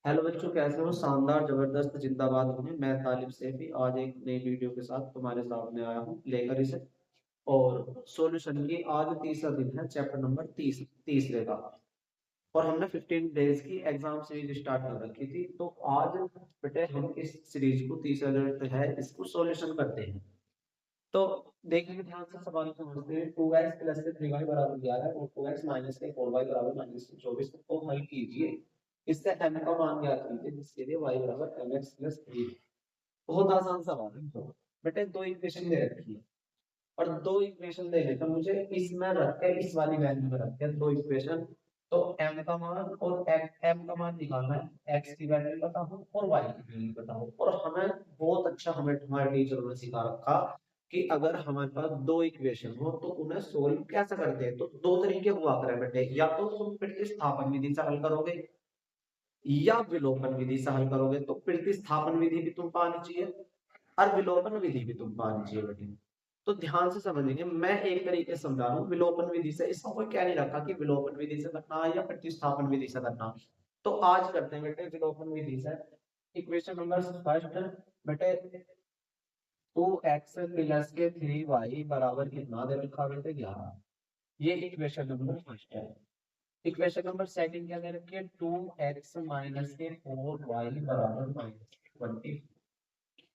Hello बच्चों, कैसे हो? शानदार, जबरदस्त, जिंदाबाद हूँ मैं तालिब सैफी। आज एक नई वीडियो के साथ तुम्हारे सामने आया हूँ लेकर इसे। और सॉल्यूशन की आज तीसरा दिन है, चैप्टर नंबर 30 का। और हमने 15 डेज की एग्जाम सीरीज स्टार्ट कर रखी थी, तो आज बेटे हम इस सीरीज को तीसरा जो है इसको सॉल्यूशन करते हैं। तो देखिए ध्यान से सवाल को समझते हैं। 2x प्लस से 3y बराबर 11 और 2x माइनस से 4y बराबर माइनस 24 को हल कीजिए। इससे m का मान ज्ञात कीजिए, जिसके लिए y बराबर mx प्लस 3। बहुत आसान सवाल है। तो बेटे दो इक्वेशन दे रखी है, और दो इक्वेशन देने का मुझे इसमें रख के इस वाली वैल्यू में रख के दो इक्वेशन। तो m का मान और m का मान निकालना है, x की वैल्यू पता हो और y की वैल्यू पता हो। और हमें बहुत अच्छा, हमें हमारे टीचरों ने सिखा रखा कि अगर हमारे पास दो इक्वेशन हो तो उन्हें सोल्व कैसे करते हैं। तो दो तरीके हुआ करे बेटे, या तो तुम प्रतिस्थापन विधि से हल करोगे या विलोपन विधि से हल करोगे। तो प्रतिस्थापन विधि भी तुम पानी चाहिए और विलोपन विधि भी तुम पानी चाहिए बेटे। तो ध्यान से समझेंगे, मैं एक तरीके से समझा रहा हूँ विलोपन विधि से। इसका कोई क्या नहीं रखा कि विलोपन विधि से करना है या प्रतिस्थापन विधि से करना। तो आज करते हैं बेटे विलोपन विधि से। इक्वेशन नंबर फर्स्ट बेटे, 2x प्लस के 3y बराबर कितना दे रखा बेटे? 11। ये इक्वेशन नंबर फर्स्ट है। इक्वेशन नंबर सेकंड क्या दे रखी है? 2x माइनस के 4y बराबर माइनस 20।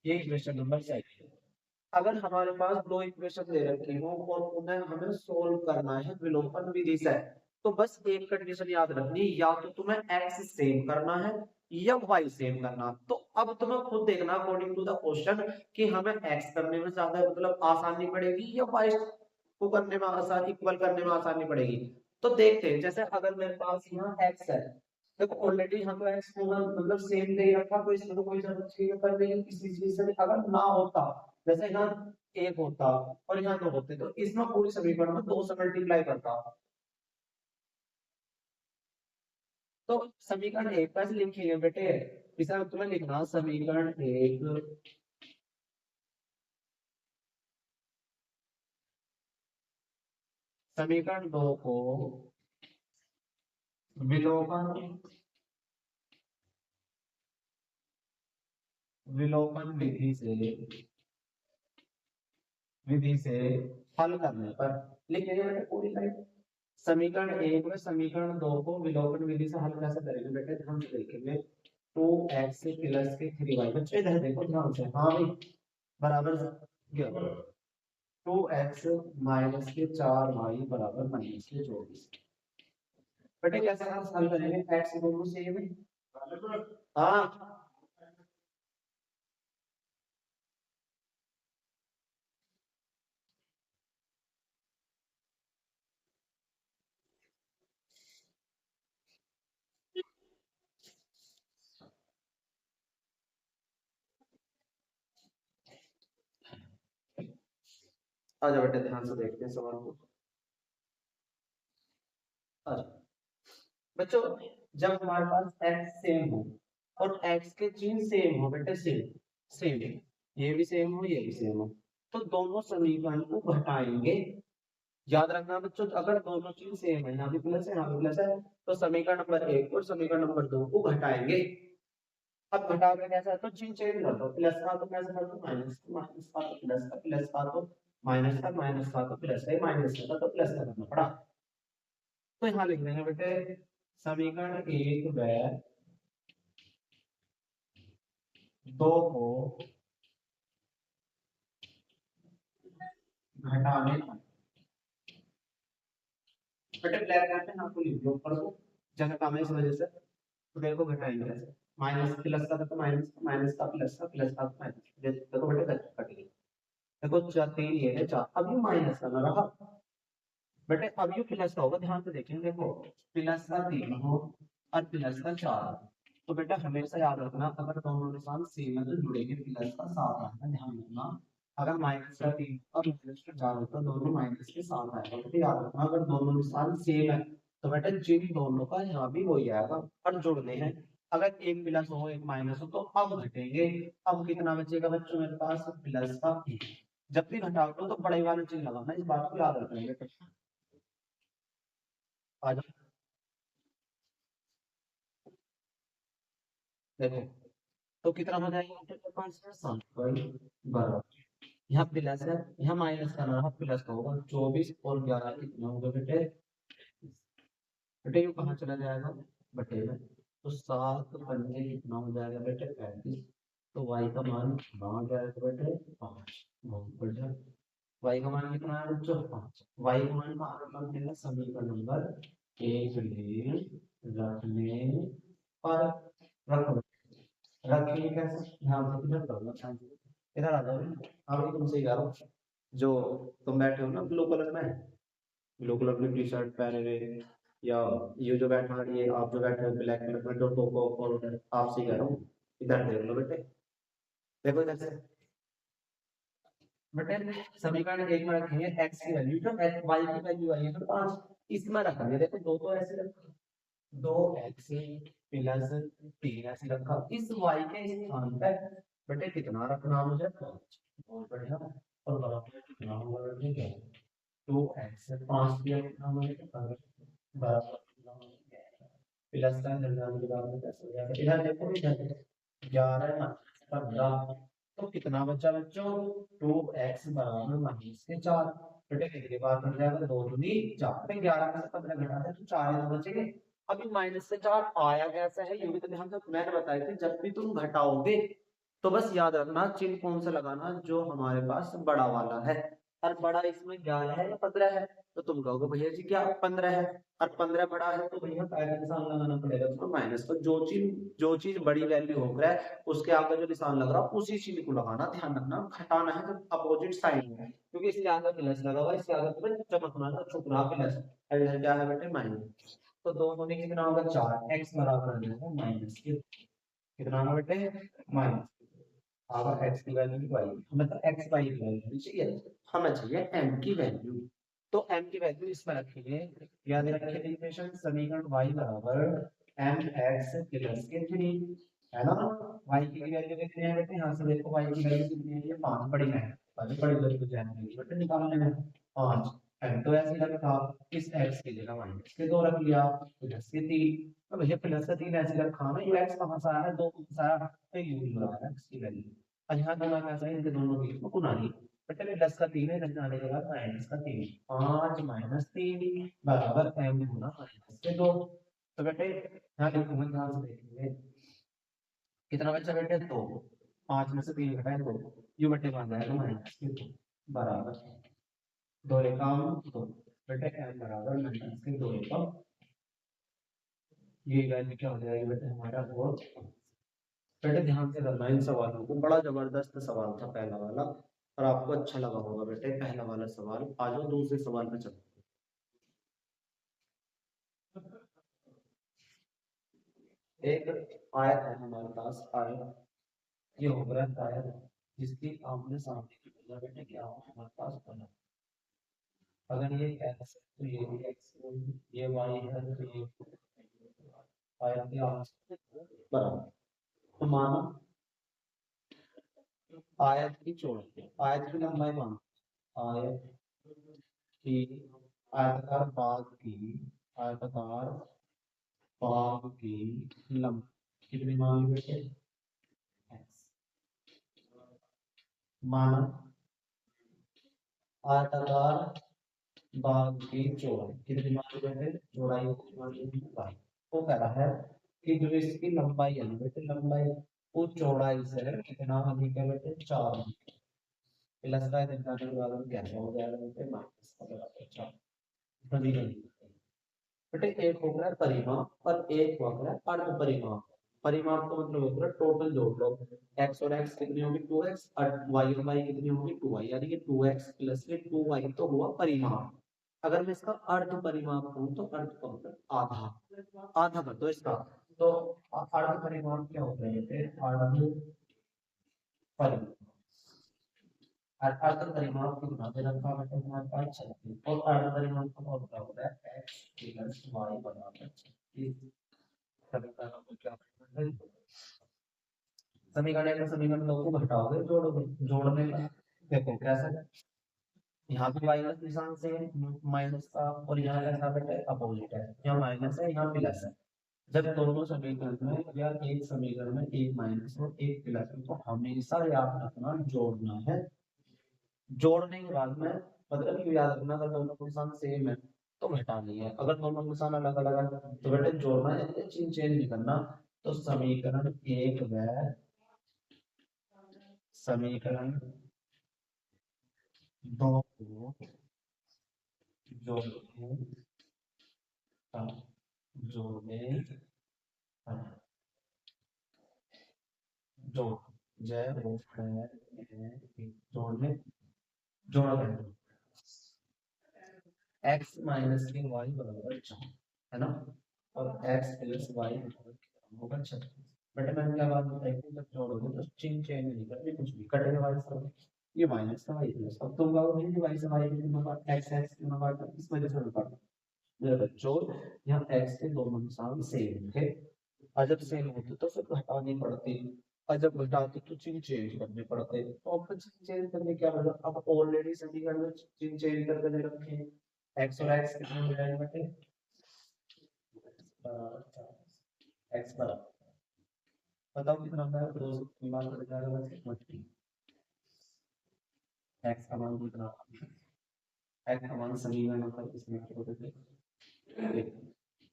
ये इक्वेशन नंबर सेकंड है। अगर हमारे पास दो इक्वेशन दे रखी हो और उन्हें हमें सोल्व करना है विलोपन विधि से, तो बस एक कंडीशन याद रखनी, या तो तुम्हें x सेम करना है या y सेम करना। तो अब तुम्हें खुद देखना अकॉर्डिंग टू द क्वेश्चन कि हमें x करने में ज्यादा मतलब आसानी पड़ेगी या y को करने में आसानी, इक्वल करने में आसानी पड़ेगी। तो देखते हैं, जैसे अगर मेरे पास यहाँ x है, देखो ऑलरेडी हम x को मतलब सेम दे रखा, तो इसमें तो कोई जरूरत नहीं करने की किसी चीज से। अगर ना होता, जैसे यहाँ एक होता और यहाँ दो होते, तो इसमें पूरी समीकरण में दो से मल्टीप्लाई करता। तो समीकरण एक का लिखिए बेटे, इसे तुम्हें लिखना समीकरण एक, समीकरण दो को विलोपन विलोपन विधि से हल करने पर लिखिए बेटे पूरी लाइन। समीकरण एक में समीकरण दो को विलोपन विधि से हल कैसे करेंगे बेटे? ध्यान से देखेंगे। 2x प्लस के 3y, बच्चे इधर देखो ध्यान से। हाँ भाई, बराबर 2x माइनस के 4y बराबर माइनस के 24। बेटे कैसे हम हल करेंगे? x दोनों सेम है। हाँ, आ जाओ बेटे, ध्यान से देखते हैं सवाल को। आ जाओ बच्चों, जब हमारे पास x सेम हो और x के चिन्ह सेम हो बेटे, सेम सेम, ये भी सेम हो ये भी सेम हो, तो दोनों समीकरण को घटाएंगे। याद रखना बच्चों, अगर दोनों चीज सेम है, यहाँ भी प्लस है यहाँ भी प्लस है, तो समीकरण नंबर एक और समीकरण नंबर दो को घटाएंगे। अब घटा के कैसा है, तो चिन्ह चेंज कर दो। प्लस का तो कैसे कर दो माइनस, माइनस का तो प्लस का, प्लस का तो माइनस का, माइनस का तो प्लस का, माइनस का तो प्लस का करना पड़ा। तो यहाँ लिख देंगे बेटे समीकरण एक व दो को घटाने पर, बेटे ब्लैक बोर्ड पे आपको लिख दो, पर वो जगह कम है इस वजह से। तो देखो घटाएंगे कैसे? माइनस प्लस का तो माइनस का, माइनस का प्लस का, प्लस का माइनस। देखो बेटे कट गई। देखो चार, तीन ये है चार, अब ये माइनस का ना रहा बेटे, अब ये प्लस का होगा। ध्यान से देखेंगे, देखो प्लस का 3 हो और प्लस का 4। तो बेटा हमेशा याद रखना, अगर दोनों निशान सेम है तो जुड़ेंगे, प्लस का साथ आएगा। ध्यान रखना, अगर माइनस का 3 और प्लस का 4 होता, दोनों माइनस के साथ आएगा। तो याद रखना, अगर दोनों निशान सेम है तो बेटा जिन दोनों का यहाँ भी वही आएगा और जुड़ने हैं। अगर एक प्लस हो एक माइनस हो तो अब घटेंगे। अब कितना बचेगा बच्चों मेरे पास? प्लस का 1। जब भी घटाओ तो बड़े वाले चिन्ह लगाना, इस बात को याद रखना बेटा। आ जाओ देखो तो कितना हो जाएगा 7 यहाँ प्लस है, यहाँ माइनस करना है, प्लस का होगा 24 और 11 कितना होगा बेटे? बेटे ये कहाँ चला जाएगा बटे में, तो 7 पंजे कितना हो जाएगा बेटे 35। तो y का मान कितना हो जाएगा बेटे 5। बहुत बढ़िया। y का मान कितना है बच्चों 5। y का मान का मिलेगा समीकरण नंबर 1 में रखने पर रखो रखेंगे कैसे, ध्यान से इधर करो, इधर आ जाओ। अभी तुमसे कह रहा हूँ, जो तुम बैठे हो ना ब्लू कलर में, ब्लू कलर की टी शर्ट पहने हुए, या ये जो बैठा है, ये आप जो बैठे हो ब्लैक कलर में जो टोपो और आपसे कह रहा हूँ, इधर देख लो बेटे, देखो इधर से बेटे। समीकरण एक में रखेंगे x की वैल्यू, जो y की वैल्यू आई है तो 5, इसमें रखेंगे। देखो दो तो ऐसे रखा, 2x प्लस 3 ऐसे रखा, इस y के स्थान पे बेटे कितना रखना मुझे 5। बहुत बढ़िया। और बराबर में कितना होगा बेटे 2x 5 दिया कितना मुझे बराबर प्लस का निर्धारण के बाद में कैसे हो जाएगा, इधर देखो इधर 11 ना 15, तो कितना बचा बच्चों 2x बराबर माइनस के 4। बेटे कितनी बार बन जाएगा 2 दूनी 4, फिर 11 में से 15 घटा दे तो 4 ही तो बचेंगे। अभी माइनस से 4 आया कैसा है, ये भी तो ध्यान से मैंने बताया था, जब भी तुम घटाओगे तो बस याद रखना चिन्ह कौन सा लगाना, जो हमारे पास बड़ा वाला है। और बड़ा इसमें 11 है या 15 है, तो तुम कहोगे भैया जी क्या 15 है, और 15 बड़ा है तो भैया पहले निशान लगाना पड़ेगा तो माइनस को। जो चीज बड़ी वैल्यू हो रहा है उसके आगे जो निशान लग रहा है उसी चीज को लगाना, ध्यान रखना घटाना है जब अपोजिट साइड में, क्योंकि इसके आगे प्लस लगा हुआ है, इसके आगे तुम्हें चमकना था छुप रहा प्लस, और इधर क्या है बेटे माइनस। तो दोनों में कितना होगा 4, x बराबर हो जाएगा माइनस के कितना होगा बेटे माइनस, आवर x की वैल्यू y, हमें तो x y की वैल्यू चाहिए, हमें चाहिए m की वैल्यू। तो m की वैल्यू इसमें रखेंगे, याद रखिए इक्वेशन समीकरण y बराबर mx प्लस के 3 है ना। y की वैल्यू कितनी है बेटे, यहां से देखो y की वैल्यू कितनी है, ये 5 बड़ी है, पहले बड़ी वैल्यू जाएंगे बेटे निकालने में 5। m तो ऐसे रखा, इस x की जगह माइनस के 2 रख लिया, प्लस के 3। अब ये प्लस का 3 ऐसे रखा ना, ये x कहां से आया है 2 कहां से आया, तो यूज हो रहा है x की वैल्यू। और यहाँ गुना कैसा है, इनके दोनों बीच में गुना नहीं, बेटे प्लस का 3 है, इधर जाने के बाद माइनस का 3, 5 माइनस 3 बराबर m गुना माइनस के 2। तो बेटे यहाँ लिखूंगा, ध्यान से देखेंगे कितना बचा बेटे 2, 5 में से 3 घटाए 2, यू बेटे बन जाएगा माइनस के 2 बराबर 2 एकम 2, बेटे m बराबर माइनस के 2 एकम, ये वैल्यू क्या हो जाएगी बेटे हमारा 4। बेटे ध्यान से करना इन सवालों को, बड़ा जबरदस्त सवाल था पहला वाला, और आपको अच्छा लगा होगा बेटे पहला वाला सवाल। आ जाओ दूसरे सवाल पे चलो। एक आयत है हमारे पास, आयत ये हो रहा है आयत जिसकी आमने सामने की भुजा बेटे क्या हो हमारे पास बना। अगर ये x है तो ये भी x है, ये y है तो ये आयत के आमने बराबर। तो मानो आयत की चौड़ाई, आयत की लंबाई मानो, आयत की आयताकार भाग की आयताकार भाग की लंबाई कितनी मांगी बेटे x, माना आयताकार भाग की चौड़ाई कितनी मांगी बेटे, चौड़ाई वो कह रहा है कि जो इसकी लंबाई है बेटे, लंबाई वो चौड़ाई से कितना अधिक है बेटे 4, प्लस का इतना के बाद में क्या हो जाएगा बेटे माइनस का बराबर 4। बेटे एक हो गया परिमाप और एक हो गया अर्ध परिमाप। परिमाप का मतलब होता है टोटल जोड़ लो, x और x कितनी होगी 2x, और y और y कितनी होगी 2y, यानी कि 2x प्लस में 2y तो हुआ परिमाप। अगर मैं इसका अर्ध परिमाप करूं तो अर्ध का मतलब आधा, आधा कर दो इसका। तो अर्ध परिमाप क्या होता है बेटे, अर्ध परिमाप, अर्ध परिमाप को बना दे रखा है हमारे पास 36, और अर्ध परिमाप का फॉर्मूला होता है x प्लस y बराबर 36। समीकरण को क्या है, समीकरण का समीकरण दो को घटाओगे जोड़ोगे, जोड़ने का देखो कैसे है, यहाँ पे माइनस निशान से माइनस का, और यहाँ कैसा बेटा अपोजिट है, यहाँ माइनस है यहाँ प्लस है, जब दोनों समीकरण में या एक समीकरण में एक माइनस और एक प्लस तो हमेशा याद रखना जोड़ना है। जोड़ने के बाद में मतलब ये याद रखना अगर दोनों का निशान सेम है तो घटानी है, अगर दोनों निशान अलग अलग है तो बेटे जोड़ना है, चिन्ह चेंज नहीं करना। तो समीकरण एक व समीकरण दो को जोड़ने जोड़ने जोड़ जय वो जोड़ने जोड़ा एक्स माइनस के वाई बराबर 4 है ना, और एक्स प्लस वाई होगा 36। बट मैंने क्या बात बताई थी, जब जोड़ोगे तो चिन्ह चेंज नहीं करनी, कुछ भी कटेगा वाई से ये माइनस का वाई प्लस, अब तुम कहोगे नहीं वाई से वाई प्लस एक्स एक्स क्यों ना काटा, इस वजह से काटा मेरे बच्चों, यहाँ एक्स के दोनों निशान सेम थे, और जब सेम होते तो फिर घटानी पड़ती, और जब घटाते तो चिन्ह चेंज करने पड़ते, तो अब चिन्ह चेंज करने क्या मतलब, अब ऑलरेडी समीकरण में चिन्ह चेंज करके दे रखे हैं, एक्स और एक्स कितने हो जाएंगे बेटे, एक्स बराबर बताओ कितना होता है, 2 से बार बढ़ जाएगा बस 20, एक्स का मान कितना, एक्स का मान समीकरण होता है इसमें क्या होता है एक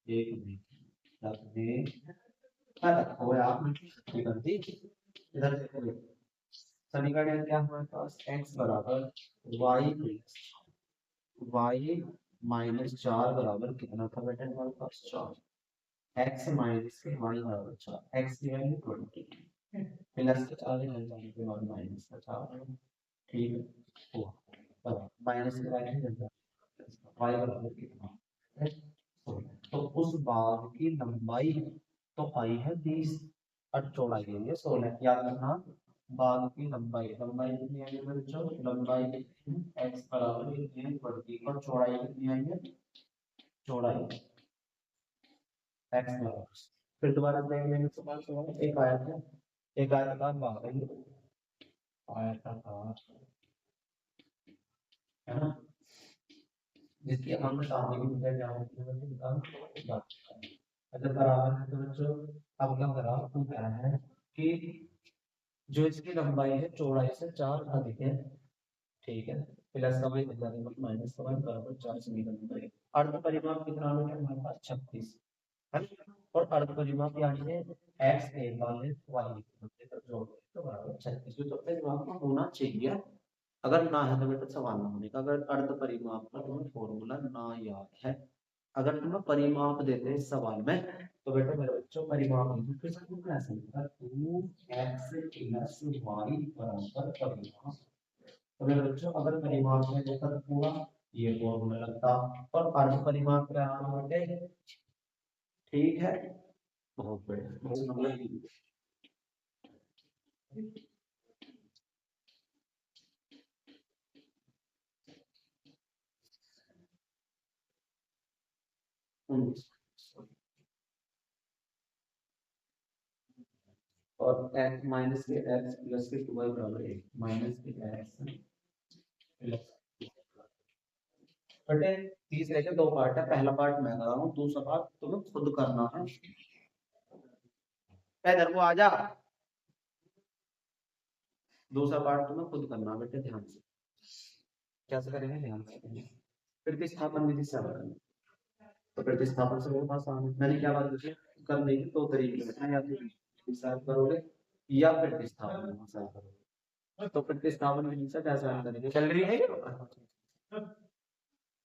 एक में रखो आप कर दी, इधर देखो समीकरण क्या हमारे पास x बराबर y प्लस y माइनस 4 बराबर कितना था बेटा हमारे पास 4, x माइनस के y बराबर 4, x की वैल्यू 20 प्लस के 4 है जाने के बाद माइनस का 4 ठीक है हुआ, बराबर माइनस के वैल्यू कितना y बराबर कितना है 16, तो उस बाग की लंबाई तो आई है 20 और चौड़ाई है ये 16, याद रखना बाग की लंबाई लंबाई कितनी आई है बच्चों, लंबाई x बराबर कितनी है 20 और चौड़ाई कितनी आई है, चौड़ाई x बराबर, फिर दोबारा देख लेंगे सवाल सवाल एक आया था, एक आयताकार बाग है आयताकार है ना, जिसकी हम सामने की वजह क्या होती है निकाल, अगर बराबर है तो बच्चों अब क्या करा तो क्या है कि जो इसकी लंबाई है चौड़ाई से 4 अधिक है, ठीक है, प्लस का वही माइनस का वही बराबर 4 से निकल, अर्ध परिमाप कितना है हमारे पास 36 है, और अर्ध परिमाप यानी है x एक वाले y तक जोड़ तो बराबर 36, तो परिमाप में होना चाहिए, अगर ना है तो बेटा सवाल ना होने का, अगर अर्ध परिमाप का तुम्हें फॉर्मूला ना याद है, अगर तुम्हें परिमाप देते हैं सवाल में तो बेटा मेरे बच्चों परिमाप फिर से तुम कैसे लिखा 2x प्लस y बराबर परिमाप, तो मेरे बच्चों अगर परिमाप में देता तो पूरा ये फॉर्मूला लगता, और अर्ध परिमाप क्या बेटे, ठीक है बहुत बढ़िया, और x माइनस के x प्लस के 2y बराबर 1 माइनस के x प्लस बटे तीसरे के दो पार्ट है, पहला पार्ट मैं कर रहा हूँ, दूसरा पार्ट तुम्हें खुद करना है, इधर को आ जा, दूसरा पार्ट तुम्हें खुद करना है बेटे ध्यान से, कैसे करेंगे ध्यान से करेंगे, प्रतिस्थापन विधि से करेंगे, तो प्रतिस्थापन से मेरे पास मैंने क्या बात की करने की दो तरीके हैं, या तो हिसाब करोगे या प्रतिस्थापन से करोगे, तो प्रतिस्थापन विधि से कैसे हम करेंगे, चल रही है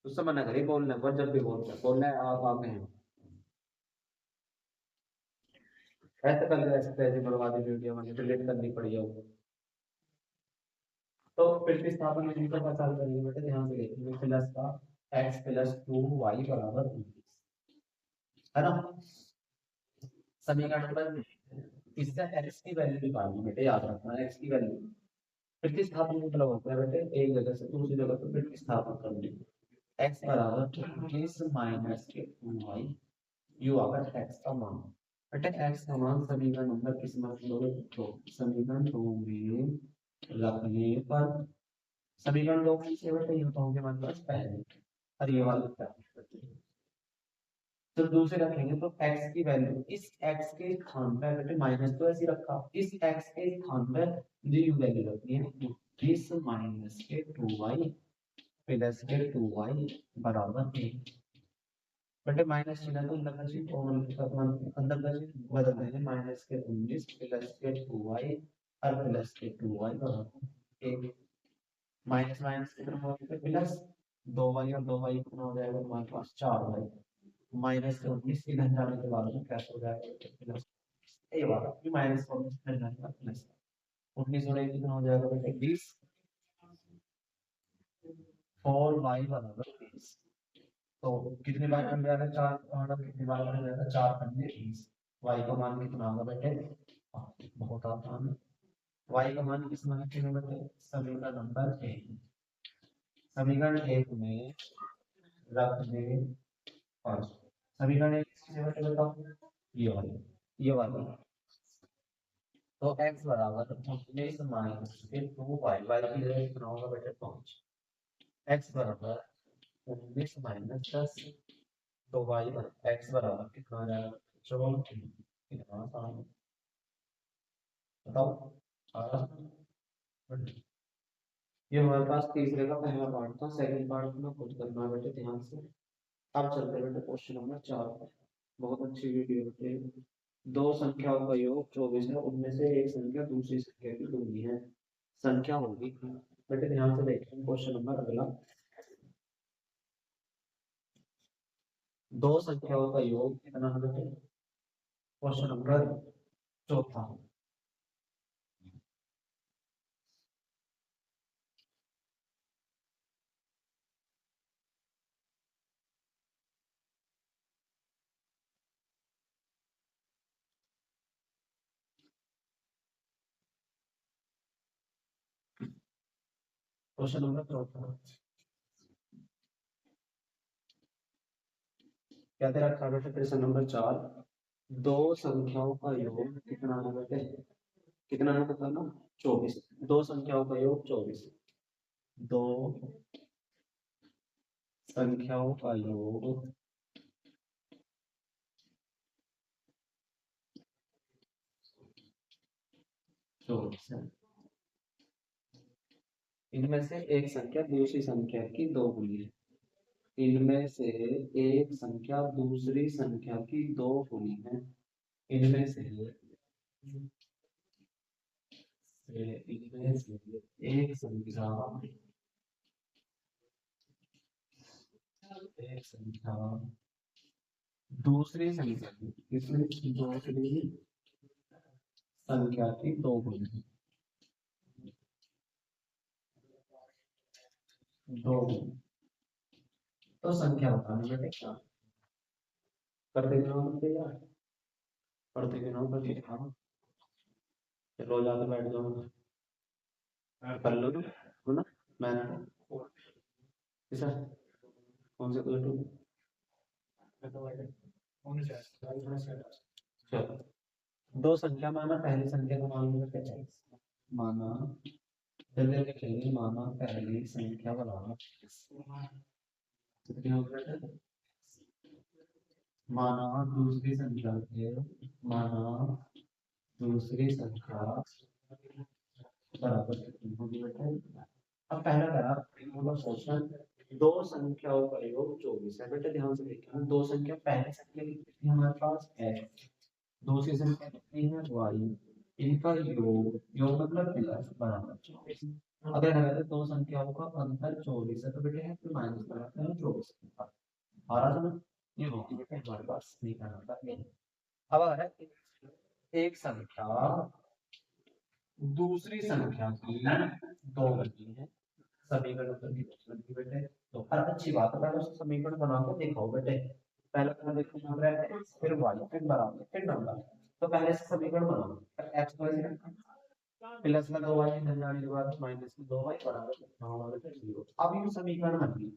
उस समय ना करिए बोलने पर, जब भी बोलना है आप आगे हैं, ऐसे कर ऐसे पैसे बर्बादी वीडियो में डिलीट करनी पड़ी होगी, तो प्रतिस्थापन विधि का पता करेंगे बेटे ध्यान से देखिए, प्लस का x प्लस 2y बराबर 19 है ना, समीकरण नंबर इससे x की वैल्यू निकालनी बेटे, याद रखना x की वैल्यू, प्रतिस्थापन मतलब होता है बेटे एक जगह से दूसरी जगह पर प्रतिस्थापन करने, x बराबर 20 माइनस के 2y यू आकर x का मान, बेटे x का मान समीकरण नंबर किस में लोगे तो समीकरण 2 में रखने पर समीकरण 2 में से बेटे ये बताओगे हमारे पास पहले और ये वाला क्या तो दूसरे रखेंगे तो x की वैल्यू इस x के स्थान पर बेटे माइनस तो ऐसे रखा, इस x के स्थान पर न्यू वैल्यू रखनी है, इस माइनस के 2y प्लस के 2y बराबर 1। बेटे माइनस चिन्ह तो अंदर का चिन्ह और अंदर का चिन्ह बदल देंगे, माइनस के 19 प्लस के 2y और प्लस के 2y बराबर 1। माइनस माइनस कितना हो गया प्लस, 2y और 2y कितना हो जाएगा हमारे पास 4y, माइनस के 19 की घन जाने के बाद में कैसे हो जाएगा प्लस, ये वाला कि माइनस का 19 घन जाने का प्लस 19 और 1 कितना हो जाएगा बेटे 20, 4y बराबर 20। तो कितनी बार बन जाएगा 4 मतलब कितनी बार बन जाएगा 4 पंजे 20, y का मान कितना होगा बेटे, बहुत आसान है, y का मान किस मान के बेटे समीकरण नंबर 1, समीकरण 1 में रख दे 5, समीकरण 1 किससे बेटे बताओ, ये वाली तो x बराबर 19 माइनस फिर 2y, y की जगह कितना होगा बेटे 5, x बराबर 19 माइनस 10, तो y x बराबर कितना आ जाएगा 14, कितना आसान है बताओ, आसान। ये हमारे पास तीसरे का पहला पार्ट था, सेकंड पार्ट में खुद करना बेटे ध्यान से। अब चलते हैं बेटे क्वेश्चन नंबर 4 पर, बहुत अच्छी वीडियो बेटे। दो संख्याओं का योग 24 है, उनमें से एक संख्या दूसरी संख्या की दूनी है, संख्या होगी, बेटे ध्यान से देखिए क्वेश्चन नंबर अगला। दो संख्याओं का योग कितना है बेटे, क्वेश्चन नंबर चौथा। क्वेश्चन नंबर चौथा क्या दे रखा है बेटे, प्रश्न नंबर 4, दो संख्याओं का योग कितना है बेटे, कितना है बताना 24, दो संख्याओं का योग 24, दो संख्याओं का योग 24 है, इनमें से एक संख्या दूसरी संख्या की दो गुनी है, इनमें से एक संख्या दूसरी संख्या की दो गुनी है, इनमें से एक संख्या दूसरी संख्या की, इसमें दूसरी संख्या की दो गुनी है, दो गुनी तो संख्या बतानी बेटे क्या, करते गिनाओ करते यार, पढ़ते गिनाओ करके दिखाओ, रोज आके बैठ जाओ कर लो ना, मैंने ऐसा कौन से कलर टू, चलो दो संख्या माना, पहली संख्या का मान लो क्या चाहिए, माना जल्दी लिखेंगे, माना पहली संख्या बनाना, कितनी हो गया, माना दूसरी संख्या के, माना दूसरी संख्या बराबर कितनी होगी बेटा, अब पहला करा मतलब क्वेश्चन, दो संख्याओं का योग 24 है, बेटा ध्यान से देखिए, दो संख्या पहली संख्या की कितनी है हमारे पास x, दूसरी संख्या कितनी है y, इनका योग मतलब प्लस बराबर 24, अगर हमारे दो संख्याओं का अंतर 24 है तो बेटे है फिर माइनस लगाते हैं 24 आ रहा था ना, ये होगी बेटे हमारे पास नहीं करना था ये। अब आ रहा है एक संख्या दूसरी संख्या की दो बची है, समीकरण की बेटे, तो हर अच्छी बात है, पहले उसका समीकरण बना के दिखाओ बेटे, पहले तो देखो नंबर है फिर y फिर बराबर फिर नंबर, तो पहले से समीकरण बनाओ, x को ऐसे रखना प्लस में 2y इधर जाने के बाद माइनस में 2y बराबर कितना होगा बेटे 0, अब ये समीकरण बन गई,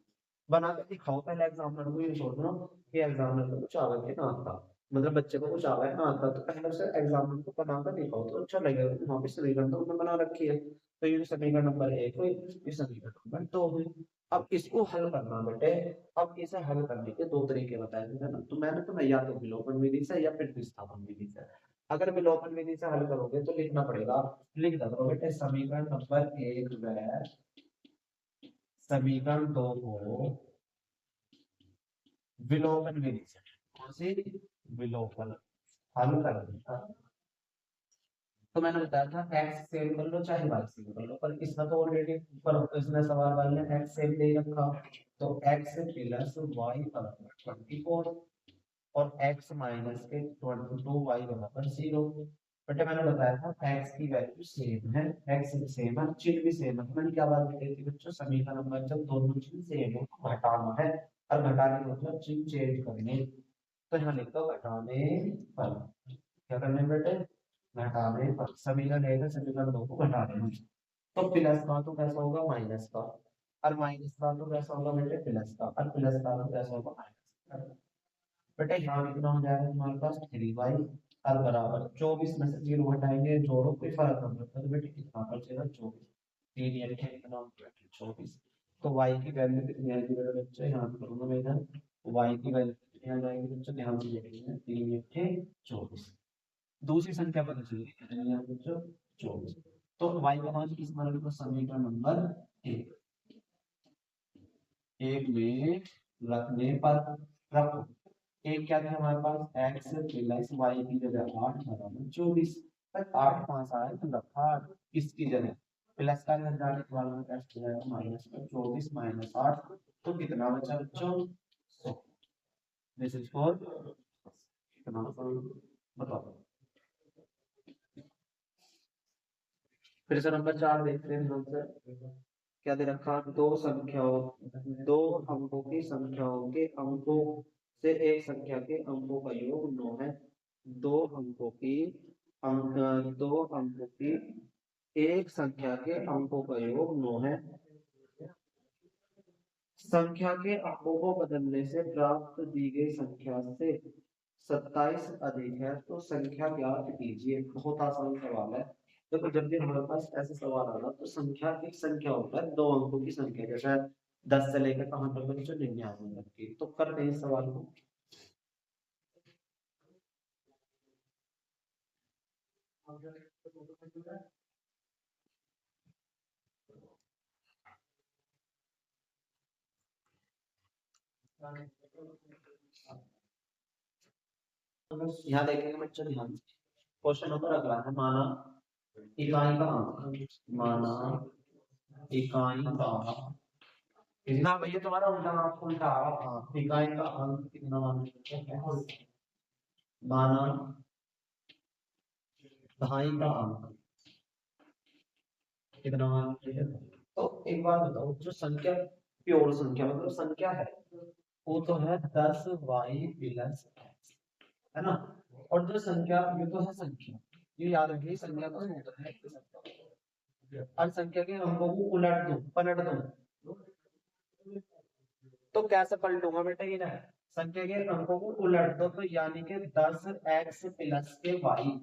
बना के दिखाओ, पहले एग्जामिनर को ये सोचना कि एग्जामिनर को कुछ आगे के ना आता, मतलब बच्चे को कुछ आ रहा है ना आता तो पहले उसे एग्जाम्पल को बना कर दिखाओ तो अच्छा लगेगा कि वहाँ पे समीकरण तो उन्होंने बना रखी है। तो ये समीकरण नंबर 1 हुई, ये समीकरण नंबर 2 हुई। अब इसको हल करना बेटे। अब इसे हल करने के दो तरीके बताए थे ना, तो मैंने तुम्हें या तो विलोपन विधि से या फिर विस्थापन विधि से। अगर विलोपन विधि से हल करोगे तो लिखना पड़ेगा, लिख दो बेटे समीकरण नंबर 1 व समीकरण 2 को विलोपन विधि से, कौन सी विलोपन, हल कर दिया। तो मैंने बताया था एक्स सेव कर लो चाहे वाई सेव कर लो, पर इसमें तो ऑलरेडी पर इसमें सवाल वाले ने एक्स सेव दे रखा, तो एक्स प्लस वाई बराबर 24 और x माइनस के 22 y बराबर 0। बट मैंने बताया था x की वैल्यू सेम है, x सेम है, चिन्ह भी सेम है। मैंने क्या बात की थी बच्चों, समीकरण नंबर जब दोनों चिन्ह सेम हो तो घटाना है, और घटाने का मतलब चिन्ह चेंज करने। तो यहाँ लिख दो घटाने पर, क्या करने बेटे, घटाने पर। समीकरण 1 है, समीकरण 2 को घटा देना। तो प्लस का तो कैसा होगा माइनस का, और माइनस का तो कैसा होगा बेटे प्लस का, और प्लस का तो कैसा होगा माइनस का। बेटा यहाँ कितना हो जाएगा तुम्हारे पास 3y और बराबर 24 में से 0 हटाएंगे, जोड़ो कोई फर्क नहीं पड़ता, तो बेटे कितना बचेगा 24, 3 यानी कि कितना 24। तो y की वैल्यू कितनी आएगी मेरे बच्चे, यहाँ पे करूंगा मैं इधर, y की वैल्यू कितनी आ जाएगी बच्चे, ध्यान से देखेंगे, 3 या 24। दूसरी संख्या पता चली कितनी है बच्चों, 24। तो y का मान किस मान को समीकरण नंबर 1 1 में रखने पर, रखो एक क्या था हमारे पास x प्लस वाई की जगह 8 बराबर 24, तक 8 पास आया तो रखा 8, इसकी जगह प्लस का इधर जाने के बाद में क्या हो जाएगा माइनस का 24 माइनस 8, तो कितना बचा बच्चों 100। दिस इज फॉर कितना बताओ। फिर से नंबर 4 देखते हैं हम से क्या दे रखा, दो संख्याओं, दो अंकों की संख्याओं के अंकों से एक संख्या के अंकों का योग 9 है। दो अंकों की दो अंकों की एक संख्या के अंकों का योग 9 है। संख्या के अंकों को बदलने से प्राप्त दी गई संख्या से 27 अधिक है तो संख्या ज्ञात कीजिए। बहुत आसान सवाल है। देखो जब भी हमारे पास ऐसे सवाल आना तो संख्या एक संख्या होता है, दो अंकों की संख्या, जैसे 10 से लेकर कहां तक बच्चों 99 तक की। तो करते हैं इस सवाल को। यहाँ देखेंगे बच्चों ध्यान, क्वेश्चन नंबर अगला है, माना इकाई का अंक, माना इकाई का, इतना भैया तुम्हारा उल्टा उल्टा, इकाई का अंक कितना माना दहाई का अंक कितना है। तो एक बात बताओ, जो संख्या प्योर संख्या मतलब संख्या है वो तो है 10y प्लस x, है ना। और जो संख्या ये तो है संख्या, ये याद रखिए संख्या का सूत्र है। और संख्या के अंकों को उलट दो पलट दो, तो कैसे पलटूंगा बेटा ये ना, संख्या के अंकों को उलट दो तो यानी कि 10x प्लस के y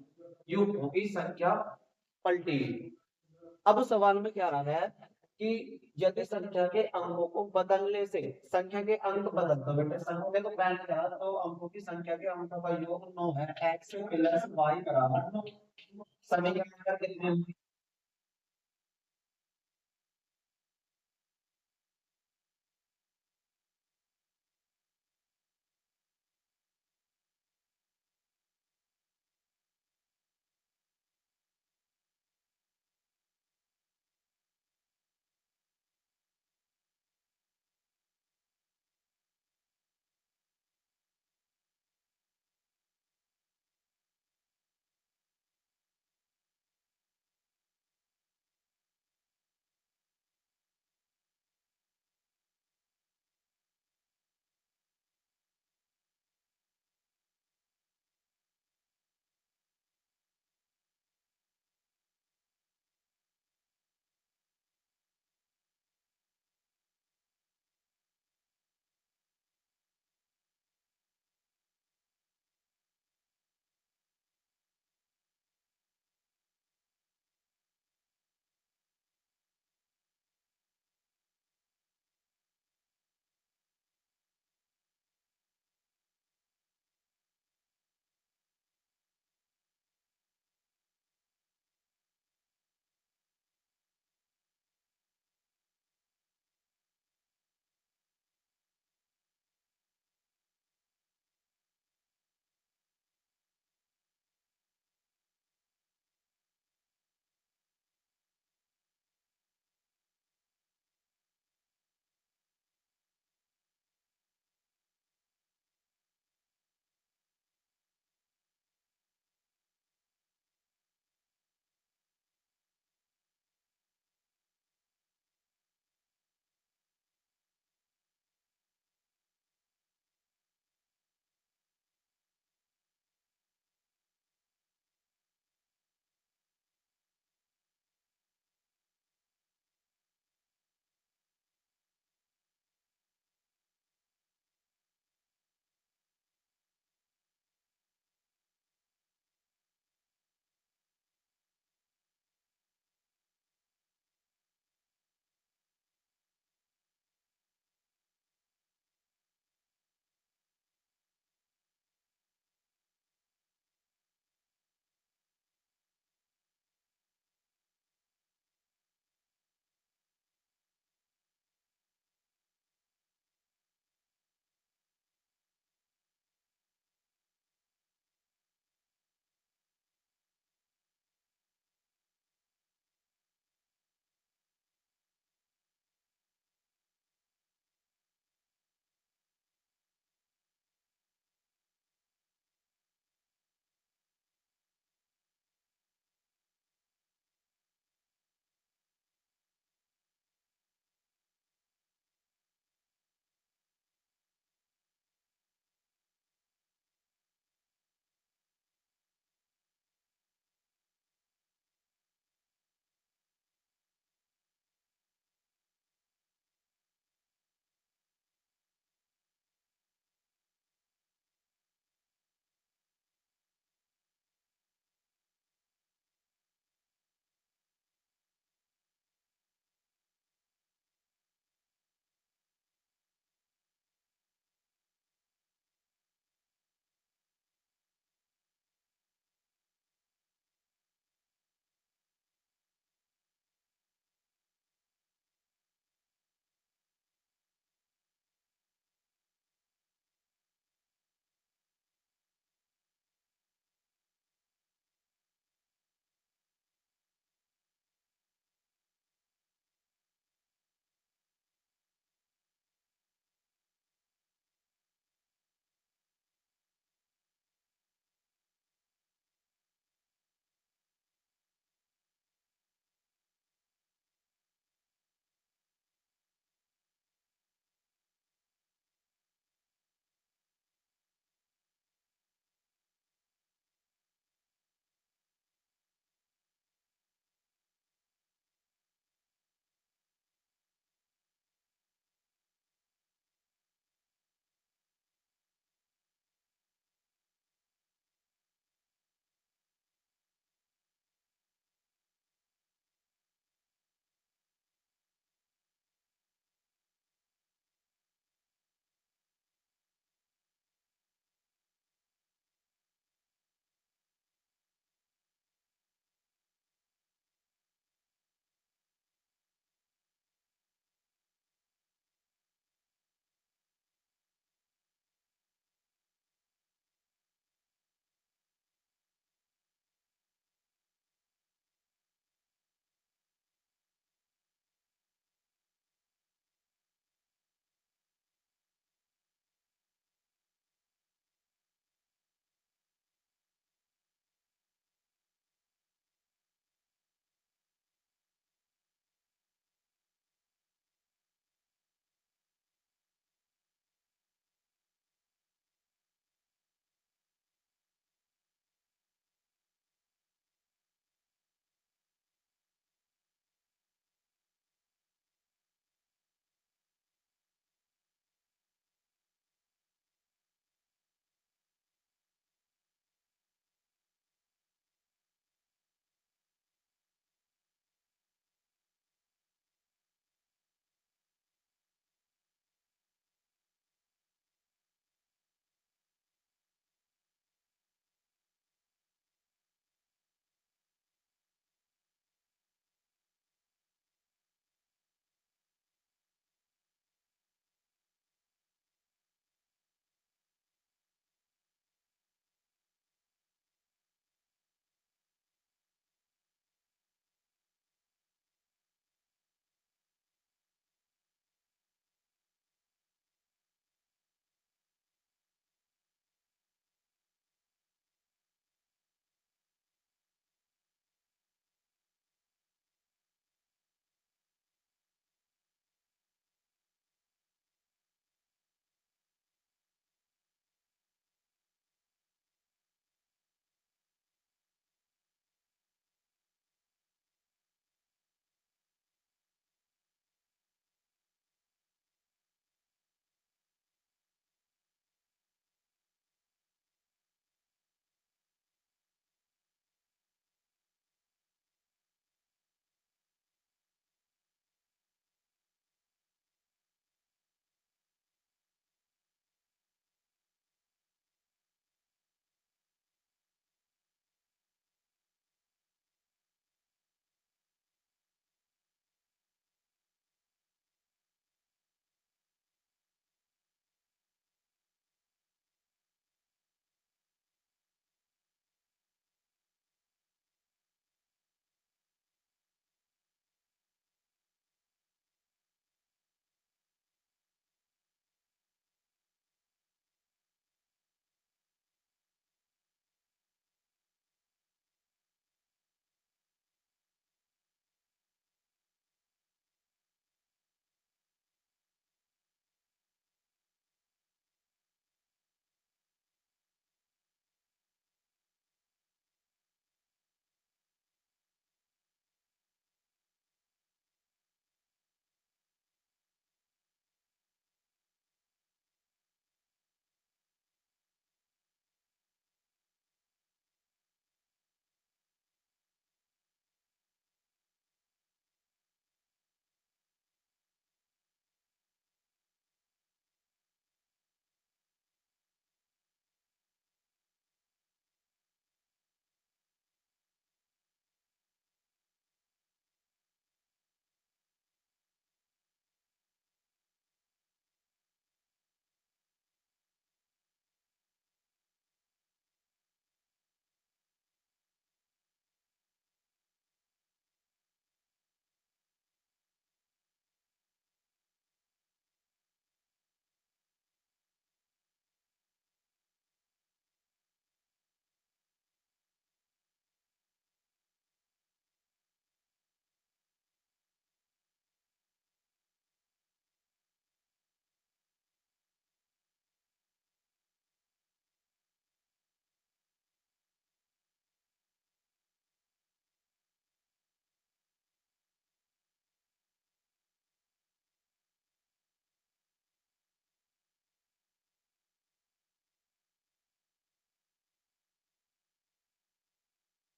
युग होगी संख्या पलटी। अब सवाल में क्या रहा है कि यदि संख्या के अंकों को बदलने से, संख्या के अंक बदल दो बेटे, संख्या को पहले क्या तो अंकों की संख्या के अंकों का योग 9 है, x प्लस y बराबर 9। समीकरण नंबर कितने